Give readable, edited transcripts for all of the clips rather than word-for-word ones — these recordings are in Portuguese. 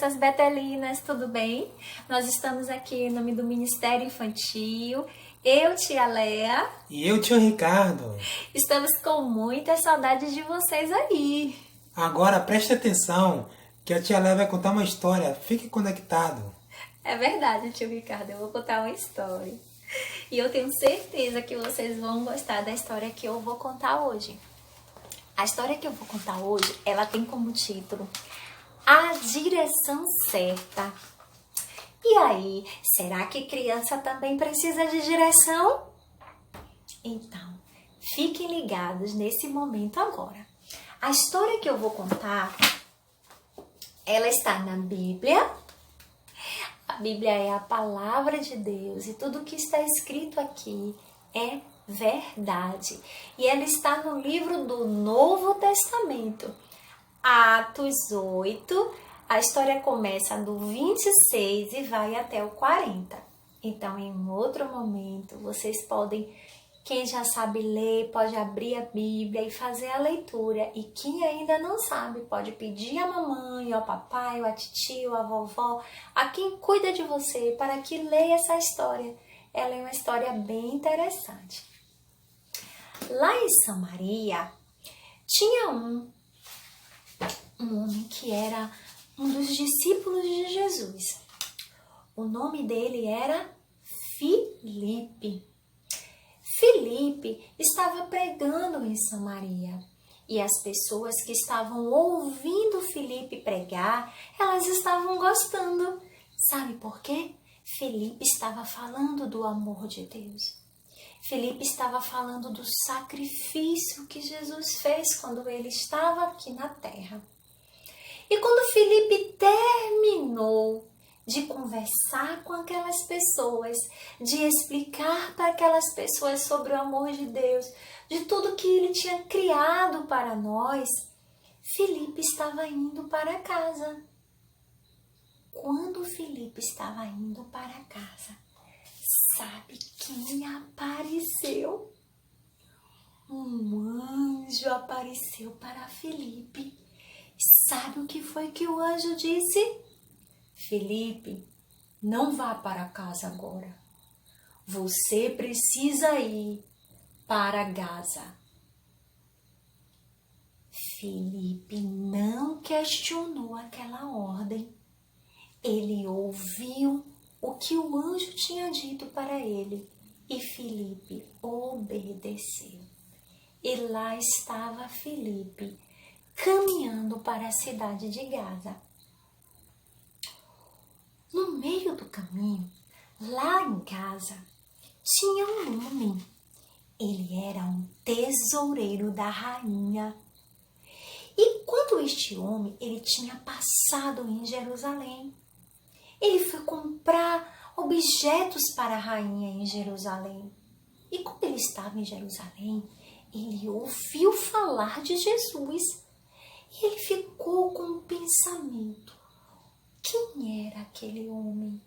crianças betelinas, tudo bem? Nós estamos aqui em nome do Ministério Infantil. Eu, tia Lea. E eu, tio Ricardo. Estamos com muita saudade de vocês aí. Agora preste atenção, que a tia Lea vai contar uma história. Fique conectado. É verdade, tio Ricardo, eu vou contar uma história. E eu tenho certeza que vocês vão gostar da história que eu vou contar hoje. A história que eu vou contar hoje, ela tem como título A Direção Certa. E aí, será que criança também precisa de direção? Então, fiquem ligados nesse momento agora. A história que eu vou contar, ela está na Bíblia. A Bíblia é a palavra de Deus e tudo que está escrito aqui é verdade. E ela está no livro do Novo Testamento, Atos 8. A história começa do 26 e vai até o 40. Então, em um outro momento, vocês podem, quem já sabe ler, pode abrir a Bíblia e fazer a leitura. E quem ainda não sabe, pode pedir à mamãe, ao papai, ou à titia, ou à vovó, a quem cuida de você, para que leia essa história. Ela é uma história bem interessante. Lá em Samaria, tinha um homem que era um dos discípulos de Jesus. O nome dele era Filipe. Filipe estava pregando em Samaria. E as pessoas que estavam ouvindo Filipe pregar, elas estavam gostando. Sabe por quê? Filipe estava falando do amor de Deus. Filipe estava falando do sacrifício que Jesus fez quando ele estava aqui na terra. E quando Filipe terminou de conversar com aquelas pessoas, de explicar para aquelas pessoas sobre o amor de Deus, de tudo que ele tinha criado para nós, Filipe estava indo para casa. Quando Filipe estava indo para casa, sabe quem apareceu? Um anjo apareceu para Filipe. Sabe o que foi que o anjo disse? Filipe, não vá para casa agora. Você precisa ir para Gaza. Filipe não questionou aquela ordem. Ele ouviu o que o anjo tinha dito para ele e Filipe obedeceu. E lá estava Filipe, caminhando para a cidade de Gaza. No meio do caminho, lá em Gaza, tinha um homem. Ele era um tesoureiro da rainha. E quando este homem, ele tinha passado em Jerusalém, ele foi comprar objetos para a rainha em Jerusalém. E quando ele estava em Jerusalém, ele ouviu falar de Jesus. E ele ficou com um pensamento. Quem era aquele homem?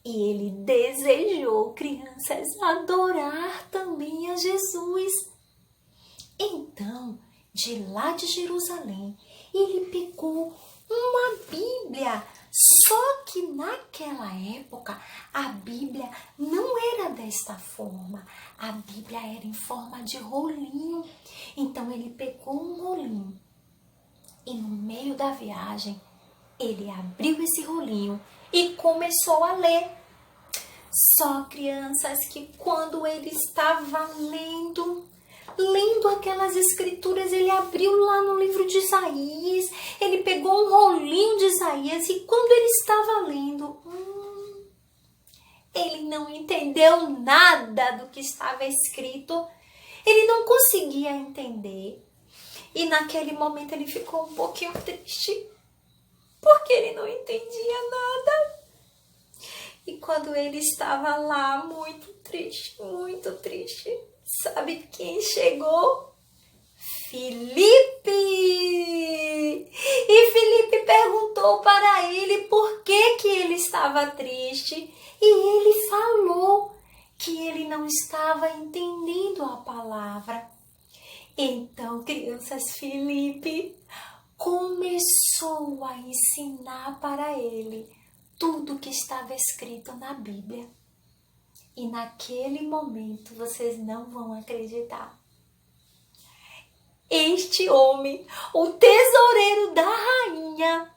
E ele desejou, crianças, adorar também a Jesus. Então, de lá de Jerusalém, ele pegou uma Bíblia. Só que naquela época, a Bíblia não era desta forma. A Bíblia era em forma de rolinho. Então, ele pegou um rolinho e no meio da viagem, ele abriu esse rolinho e começou a ler. Só, crianças, que quando ele estava lendo aquelas escrituras, ele abriu lá no livro de Isaías, ele pegou um rolinho de Isaías e quando ele estava lendo, ele não entendeu nada do que estava escrito, ele não conseguia entender. E naquele momento ele ficou um pouquinho triste, porque ele não entendia nada. E quando ele estava lá, muito triste, sabe quem chegou? Filipe! E Filipe perguntou para ele por que ele estava triste. E ele falou que ele não estava entendendo a palavra. Então, crianças, Filipe começou a ensinar para ele tudo que estava escrito na Bíblia. E naquele momento, vocês não vão acreditar, este homem, o tesoureiro da rainha,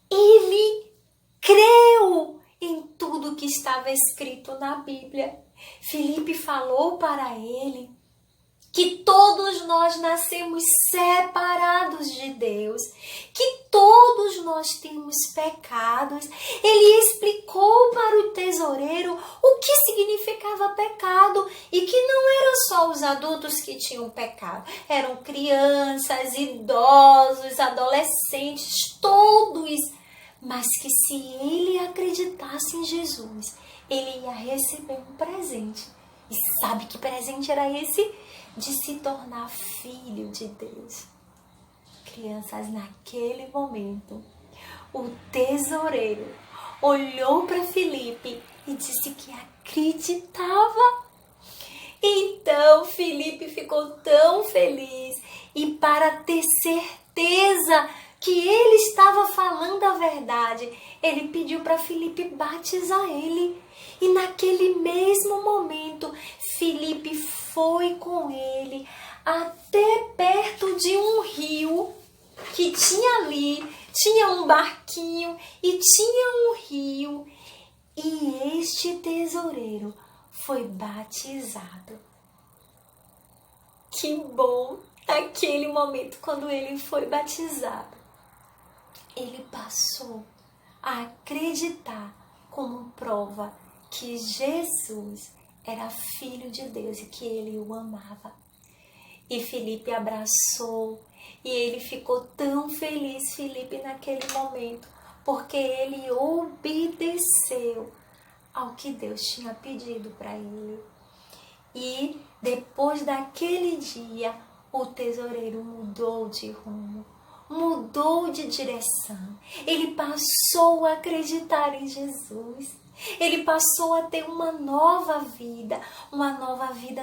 ele creu em tudo que estava escrito na Bíblia. Filipe falou para ele que todos nós nascemos separados de Deus, que todos nós temos pecados. Ele explicou para o tesoureiro o que significava pecado e que não eram só os adultos que tinham pecado, eram crianças, idosos, adolescentes, todos. Mas que se ele acreditasse em Jesus, ele ia receber um presente. E sabe que presente era esse? De se tornar filho de Deus. Crianças, naquele momento, o tesoureiro olhou para Filipe e disse que acreditava. Então Filipe ficou tão feliz, e para ter certeza que ele estava falando a verdade, ele pediu para Filipe batizar ele. E naquele mesmo momento, Filipe foi com ele até perto de um rio que tinha ali, tinha um barquinho e tinha um rio. E este tesoureiro foi batizado. Que bom! Naquele momento, quando ele foi batizado, ele passou a acreditar como prova que Jesus era filho de Deus e que ele o amava. E Filipe abraçou e ele ficou tão feliz, Filipe, naquele momento, porque ele obedeceu ao que Deus tinha pedido para ele. E depois daquele dia, o tesoureiro mudou de rumo, mudou de direção. Ele passou a acreditar em Jesus. Ele passou a ter uma nova vida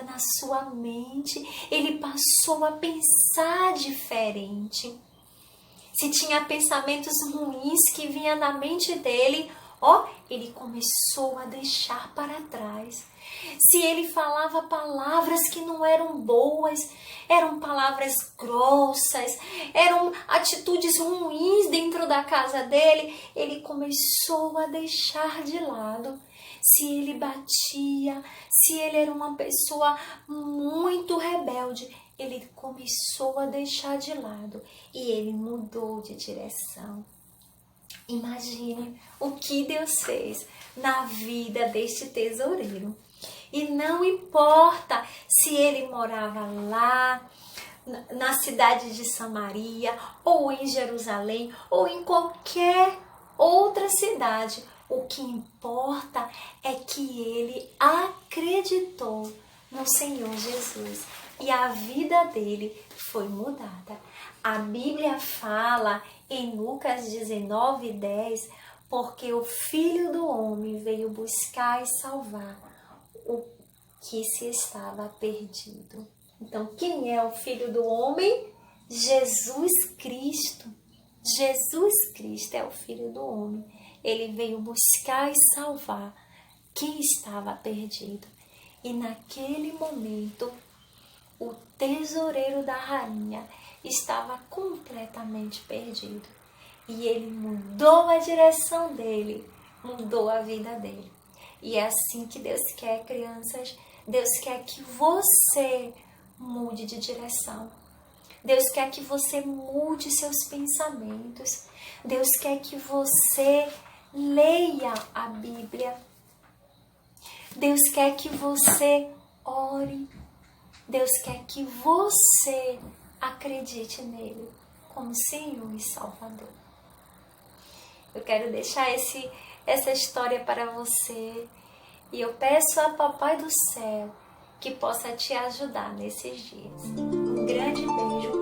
na sua mente. Ele passou a pensar diferente. Se tinha pensamentos ruins que vinham na mente dele, ele começou a deixar para trás. Se ele falava palavras que não eram boas, eram palavras grossas, eram atitudes ruins dentro da casa dele, ele começou a deixar de lado. Se ele batia, se ele era uma pessoa muito rebelde, ele começou a deixar de lado e ele mudou de direção. Imagine o que Deus fez na vida deste tesoureiro. E não importa se ele morava lá, na cidade de Samaria, ou em Jerusalém, ou em qualquer outra cidade. O que importa é que ele acreditou no Senhor Jesus e a vida dele foi mudada. A Bíblia fala em Lucas 19:10, porque o Filho do Homem veio buscar e salvar o que se estava perdido. Então, quem é o Filho do Homem? Jesus Cristo. Jesus Cristo é o Filho do Homem. Ele veio buscar e salvar quem estava perdido. E naquele momento, o tesoureiro da rainha estava completamente perdido. E ele mudou a direção dele, mudou a vida dele. E é assim que Deus quer, crianças. Deus quer que você mude de direção. Deus quer que você mude seus pensamentos. Deus quer que você leia a Bíblia. Deus quer que você ore. Deus quer que você acredite nele como Senhor e Salvador. Eu quero deixar essa história para você e eu peço a Papai do Céu que possa te ajudar nesses dias. Um grande beijo.